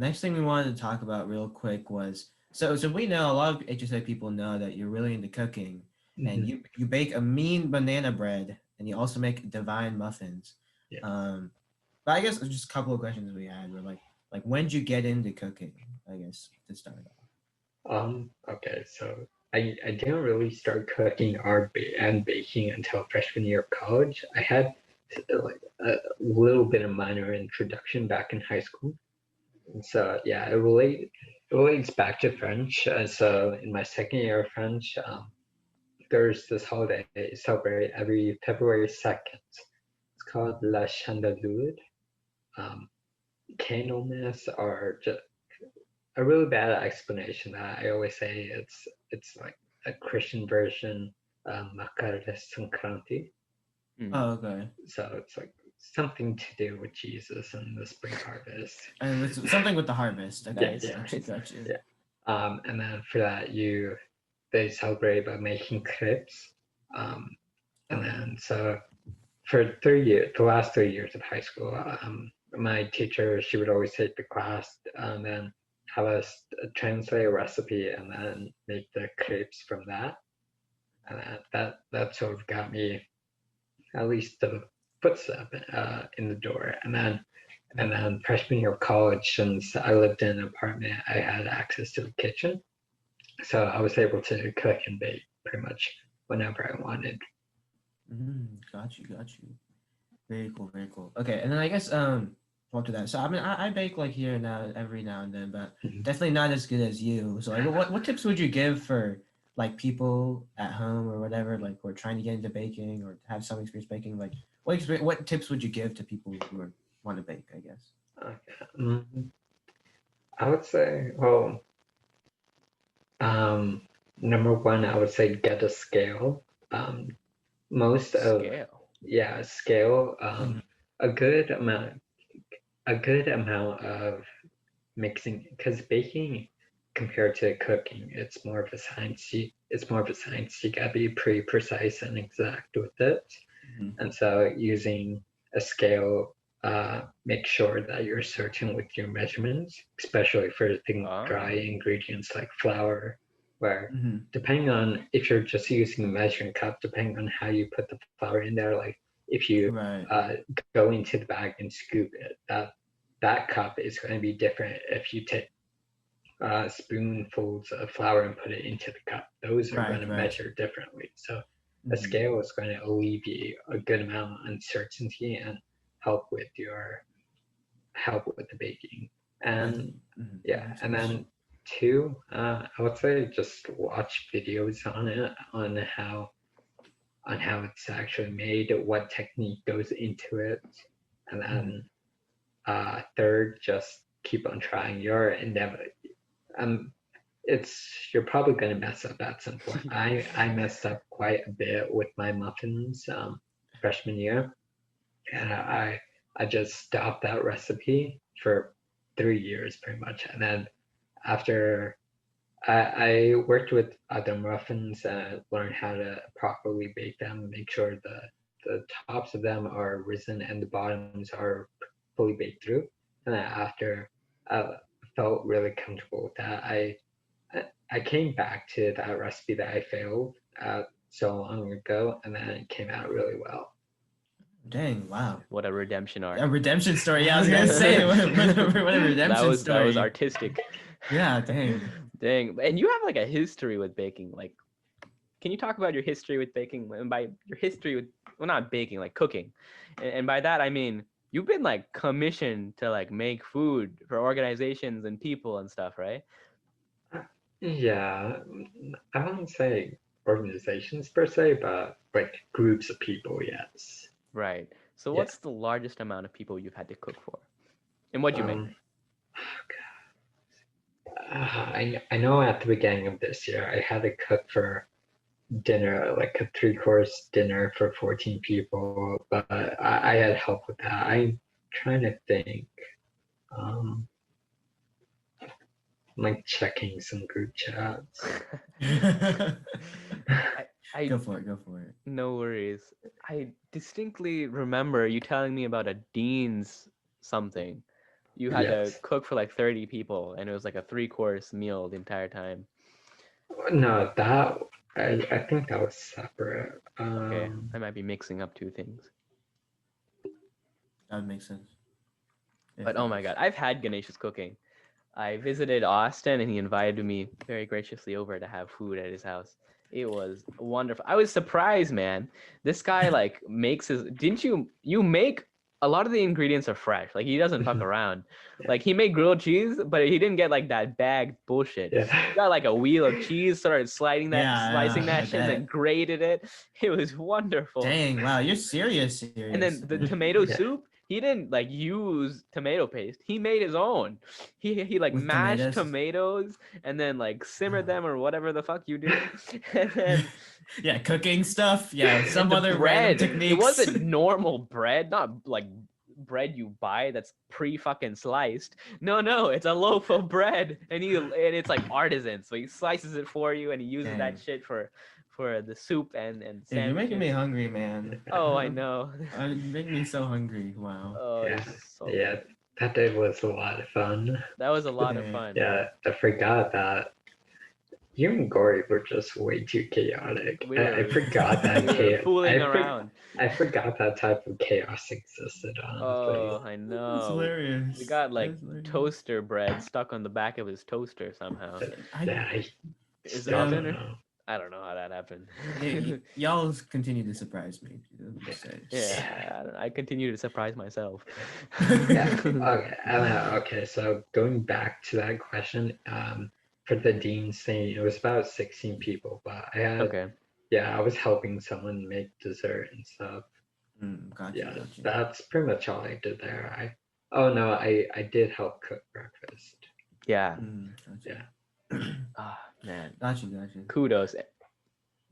next thing we wanted to talk about real quick was so we know a lot of HSA people know that you're really into cooking, and Hmm. you bake a mean banana bread, and you also make divine muffins. Yeah. Um, but I guess just a couple of questions we had were like when did you get into cooking? I guess to start off. Okay, so I didn't really start cooking and baking until freshman year of college. I had like a little bit of minor introduction back in high school. And so yeah, it relates back to French. So in my second year of French, there's this holiday celebrated every February 2nd. It's called La Chandelure. Um, Candlemas are just a really bad explanation. I always say it's like a Christian version, Makar Sankranti. Mm. Oh, okay. So it's like something to do with Jesus and the spring harvest. And with something with the harvest. Okay, Yeah, Nice, yeah, got you, nice. got you. yeah. And then for that, they celebrate by making crepes. Um, and Okay. then so for 3 years, the last 3 years of high school, my teacher she would always take the class and then have us translate a recipe and then make the crepes from that. And that sort of got me at least the footstep in the door. And then freshman year of college, since I lived in an apartment, I had access to the kitchen, so I was able to cook and bake pretty much whenever I wanted. Got you, got you. Very cool, very cool. Okay, and then I guess up to that. So I mean, I bake like here and now, every now and then, but Mhm. definitely not as good as you. So like, what tips would you give for like people at home or whatever, like who are trying to get into baking or have some experience baking? Like, what tips would you give to people who want to bake? I guess. Okay. I would say, well, um, number one, I would say get a scale. Um, most of Scale. yeah, scale. Mhm. A good amount, a good amount of mixing, because baking compared to cooking, it's more of a science. It's more of a science. You gotta be pretty precise and exact with it. Mhm. And so using a scale, make sure that you're certain with your measurements, especially for things dry Ah, ingredients like flour, where Mhm. depending on if you're just using a measuring cup, depending on how you put the flour in there, like if you Right. go into the bag and scoop it, that cup is going to be different if you take spoonfuls of flour and put it into the cup. Those are going Right. to Right. measure differently. So a Mhm. scale is going to alleviate a good amount of uncertainty and help with your help with the baking. That. And Mhm. That yeah, makes and sense. then two, I would say just watch videos on it on how it's actually made, what technique goes into it, and Mhm. then third, just keep on trying. Um, you're probably gonna mess up at some point. I messed up quite a bit with my muffins freshman year, and I just stopped that recipe for 3 years pretty much, and then after I worked with other muffins and learned how to properly bake them, make sure the tops of them are risen and the bottoms are fully baked through. And then after I felt really comfortable with that, I came back to that recipe that I failed so long ago, and then it came out really well. Dang! Wow. what a redemption A arc. redemption story. Yeah, I was gonna say what a that redemption was story. artistic. Yeah. Dang. Dang. And you have like a history with baking. Like, can you talk about your history with baking? And by your history with, well, not baking, like cooking. And by that I mean you've been like commissioned to like make food for organizations and people and stuff, right? Uh, Yeah, I wouldn't say organizations per se, but like groups of people, yes. Right. So Yeah. what's the largest amount of people you've had to cook for? And what'd you make? Um, I know at the beginning of this year I had to cook for dinner, like a three-course dinner for 14 people, but I had help with that. I'm trying to think. Um, I'm like checking some group chats. I, I Go for it. Go for it. no worries. I distinctly remember you telling me about a dean's something. You had to Yes. cook for like 30 people, and it was like a 3-course meal the entire time. No, that I think that was separate. Okay, I might be mixing up two things. That would make sense. But oh my god, I've had Ganesh's cooking. I visited Austin and he invited me very graciously over to have food at his house. It was wonderful. I was surprised, man. This guy like makes his didn't you make a lot of the ingredients are fresh. Like he doesn't fuck around. Like he made grilled cheese, but he didn't get like that bagged bullshit. Yeah. He got like a wheel of cheese, started slicing that I shit, and then bet. grated it. It was wonderful. Dang, wow, you're serious. And then the tomato Yeah. soup, he didn't like use tomato paste. He made his own. He like With mashed tomatoes? tomatoes and then like simmered them or whatever the fuck you do. And then Yeah, cooking stuff. Yeah, some the other bread. random techniques. It wasn't normal bread, not like bread you buy that's pre-fucking sliced. No, it's a loaf of bread, and it's like artisan. So he slices it for you, and he uses that Dang. shit for the soup and Dude, sandwiches. you're making me hungry, man. Oh, I know. You're making me so hungry. Wow. Oh, Yeah. it's so Yeah, that day was a lot of fun. That was a lot of Yeah. fun. Yeah, I forgot that you and Gory were just way too chaotic. We I were- forgot that We were chaos. fooling around. I forgot that type of chaos existed, honestly. Oh, I That's know. hilarious. We got like That's hilarious. toaster bread stuck on the back of his toaster somehow. Yeah, I Is still that don't dinner? know. I don't know how that happened. Y'all continue to surprise me. Yeah, I continue to surprise myself. Yeah. Okay. So going back to that question, for the dean's thing, it was about 16 people, but I had Okay. yeah, I was helping someone make dessert and stuff. Gotcha, Yeah, gotcha. that's pretty much all I did there. I did help cook breakfast. Yeah. Gotcha. Ah, man. Gotcha. Kudos.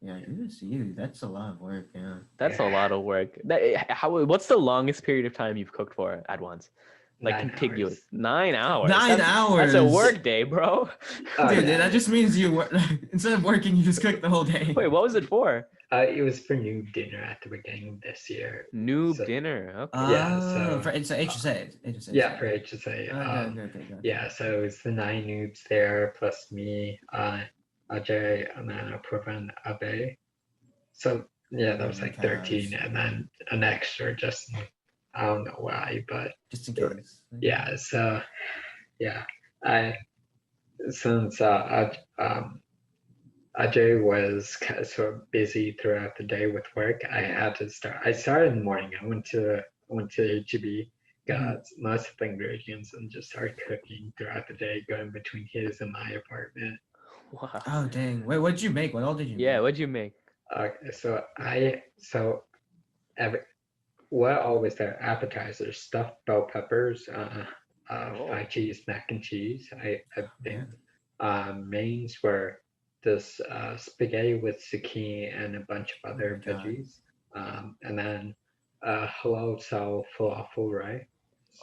Yeah, good to see you. That's a lot of work, yeah. That's a lot of work. What's the longest period of time you've cooked for at once? Like 9 contiguous. hours. 9 hours. 9 hours. That's a work day, bro. Oh, Dude, yeah. that just means you work instead of working, you just cook the whole day. Wait, what was it for? It was for new dinner at the beginning of this year. Noob So- dinner. Okay. Yeah, Oh, so- it's HSA. Yeah, for HSA. Okay. Yeah, so it was the 9 noobs there plus me, Ajay, and then a friend Abe. So yeah, that was like 13, and then an extra just I don't know why, but Just in case. yeah. So yeah, since Ajay was kind of sort of busy throughout the day with work, I had to start. I started in the morning. I went to HEB, got most of the ingredients, and just started cooking throughout the day, going between his and my apartment. Wow. Oh dang! Wait, what did you make? What all did you? Yeah, make? what'd you make? What all was there? Appetizers, stuffed bell peppers, Oh. fried cheese, mac and cheese. I think Yeah. mains were this spaghetti with zucchini and a bunch of other my God. veggies, and then halal style falafel, right?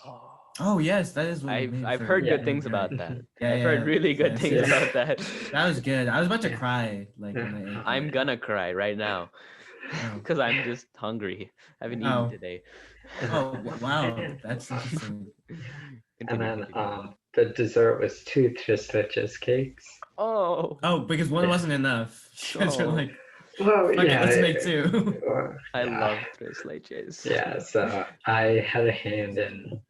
Oh. Oh yes, that is what we made I've for- heard Yeah. good things about that. Yeah, I've heard yeah, really good yes, things yes. about that. That was good. I was about to Yeah. cry when I ate I'm it. gonna cry right now Oh. because I'm just hungry. I haven't eaten Oh. today. Oh wow, that's interesting. And Continue, then continue. the dessert was 2 Tristan cakes. Oh, Oh, because one wasn't enough. You guys were Oh. like, Well, okay, yeah, let's make 2. I yeah. love tres leches. Yeah, so I had a hand in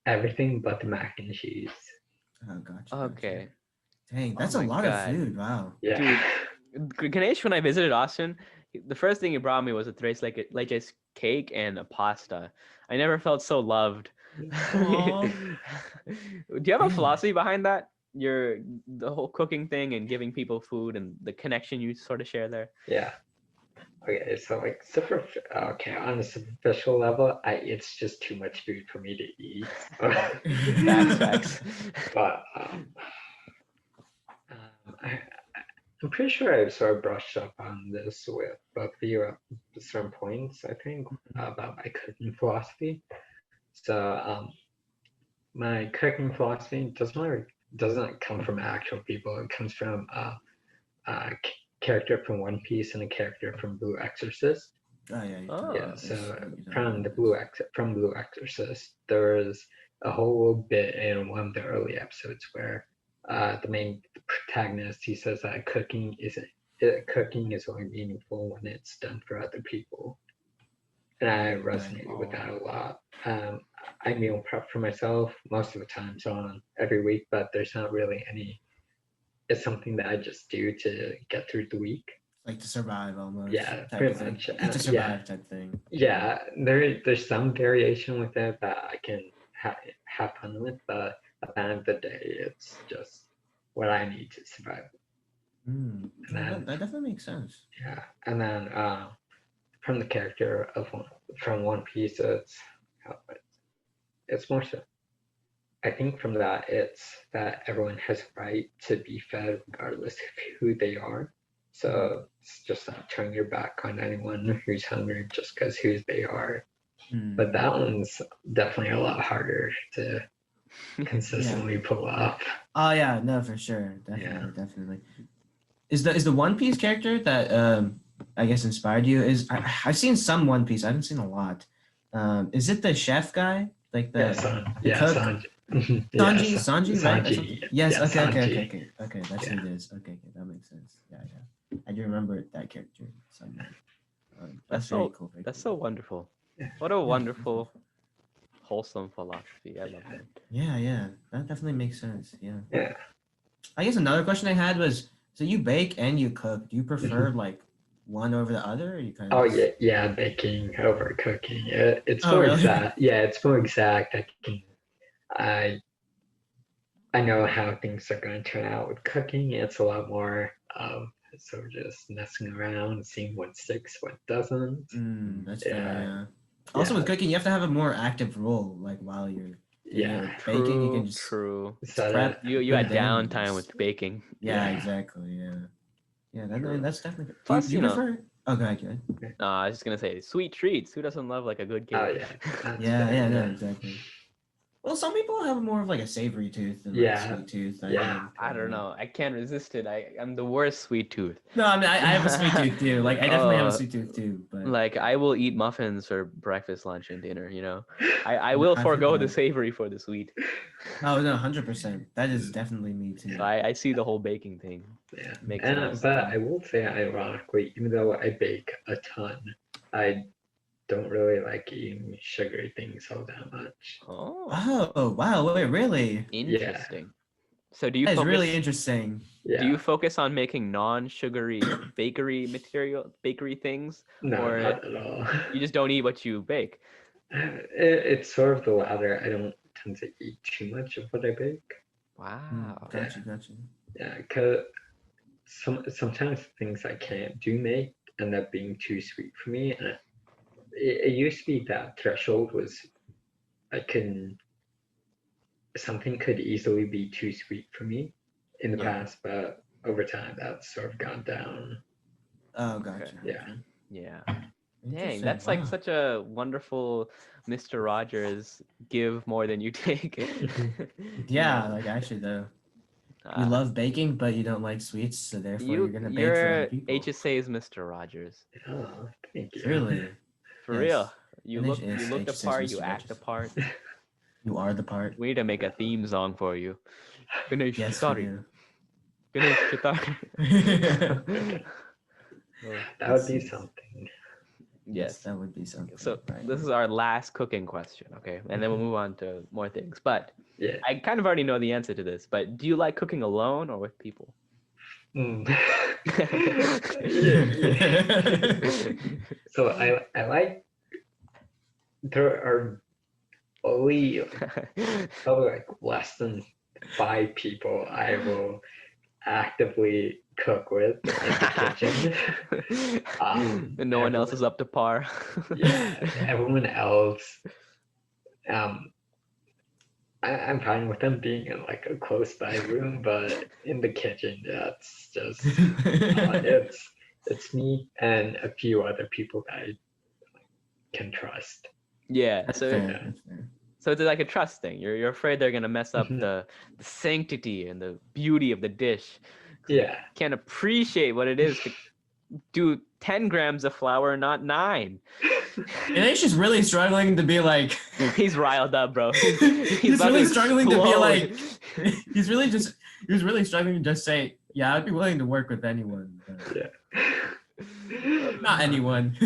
everything but the mac and cheese. Oh, gotcha. Okay. Dang, Oh that's a my lot God. of food. Wow. Yeah. Ganesh, when I visited Austin, the first thing he brought me was a tres leches cake and a pasta. I never felt so loved. Aw. Do you have a Dang. philosophy behind that? The whole cooking thing and giving people food and the connection you sort of share there. Yeah. Okay, so like on a superficial level, it's just too much food for me to eat. Facts. But I'm pretty sure I've sort of brushed up on this with both of you at certain points, I think, about my cooking philosophy. So my cooking philosophy doesn't come from actual people. It comes from a character from One Piece and a character from Blue Exorcist. Oh yeah. Oh. Yeah, so from Blue Exorcist, there was a whole bit in one of the early episodes where the main protagonist, he says that cooking is only meaningful when it's done for other people, and I resonated with that a lot. I meal prep for myself most of the time, so on every week, but there's not really any. It's something that I just do to get through the week. Like to survive almost. Yeah, type pretty of thing. much. Eat to survive type thing. Yeah, there's some variation with it that I can have fun with, but at the end of the day, it's just what I need to survive. Mm. And then, That definitely makes sense. yeah, and then from the character from One Piece, it's more so. I think from that, it's that everyone has a right to be fed regardless of who they are. So it's just not turning your back on anyone who's hungry just because who they are. But that one's definitely a lot harder to consistently pull off. Oh yeah, no, for sure, definitely. Is the One Piece character that I guess inspired you? I've seen some One Piece. I haven't seen a lot. Is it the chef guy, like the cook? Sanji, right? Sanji. Yes. Yeah, Okay. Sanji. Okay. That's who it is. Okay. That makes sense. Yeah. I do remember that character. That's very so cool. That's so wonderful. What a wonderful, wholesome philosophy. I love that. Yeah. That definitely makes sense. Yeah. Yeah. I guess another question I had was, so you bake and you cook. Do you prefer like one over the other, or you kind of? Oh yeah, baking over cooking. It's more really? exact. Yeah, it's more exact. I know how things are going to turn out with cooking. It's a lot more sort of just messing around, seeing what sticks, what doesn't. That's fair. Yeah. Also, with cooking, you have to have a more active role. Like while you're baking, you can just prep. You had downtime with baking. Yeah, exactly. Yeah. That's definitely. Plus, do you prefer? Oh, go ahead. I was just gonna say sweet treats. Who doesn't love like a good cake? Oh yeah. Yeah, exactly. Well, some people have more of like a savory tooth than like a sweet tooth. I don't know. I can't resist it. I'm the worst sweet tooth. No, I mean I have a sweet tooth too. Like I definitely have a sweet tooth too. But like I will eat muffins for breakfast, lunch, and dinner. You know, I will forego the savory for the sweet. Oh no, 100%. That is definitely me too. So I see the whole baking thing. Yeah, but I will say, ironically, even though I bake a ton, I don't really like eating sugary things all that much. Oh wow! Wait, really? Interesting. Yeah. So do you? That's really interesting. Yeah. Do you focus on making non-sugary bakery things? No, or not at all. You just don't eat what you bake? It's sort of the latter. I don't tend to eat too much of what I bake. Wow. Gotcha. Yeah, because sometimes things I can't make end up being too sweet for me. And it used to be that threshold was something could easily be too sweet for me in the past, but over time that's sort of gone down. Oh, gotcha. Yeah. Dang, that's like such a wonderful Mr. Rogers give more than you take. Yeah, like actually though. You love baking, but you don't like sweets, so therefore you're gonna bake for other people. HSA is Mr. Rogers. Oh, thank you. Really? For real. You look the part, you act the part. You are the part. We need to make a theme song for you. Ganesh, sorry. Ganesh, that would be something. Yes, that would be something. So this is our last cooking question, okay? And then we'll move on to more things. But I kind of already know the answer to this, but do you like cooking alone or with people? So I like, there are only probably like less than 5 people I will actively cook with in the kitchen. And no one else is up to par. Everyone else, I'm fine with them being in like a close by room, but in the kitchen, that's just it's me and a few other people that I can trust. Yeah, so it's like a trust thing. You're afraid they're gonna mess up the sanctity and the beauty of the dish. Yeah, can't appreciate what it is to do 10 grams of flour, not 9. Ganesh is really struggling to be like. He's riled up, bro. He's about really to struggling to be explode. like. He was really struggling to just say, yeah, I'd be willing to work with anyone. But Yeah. not anyone.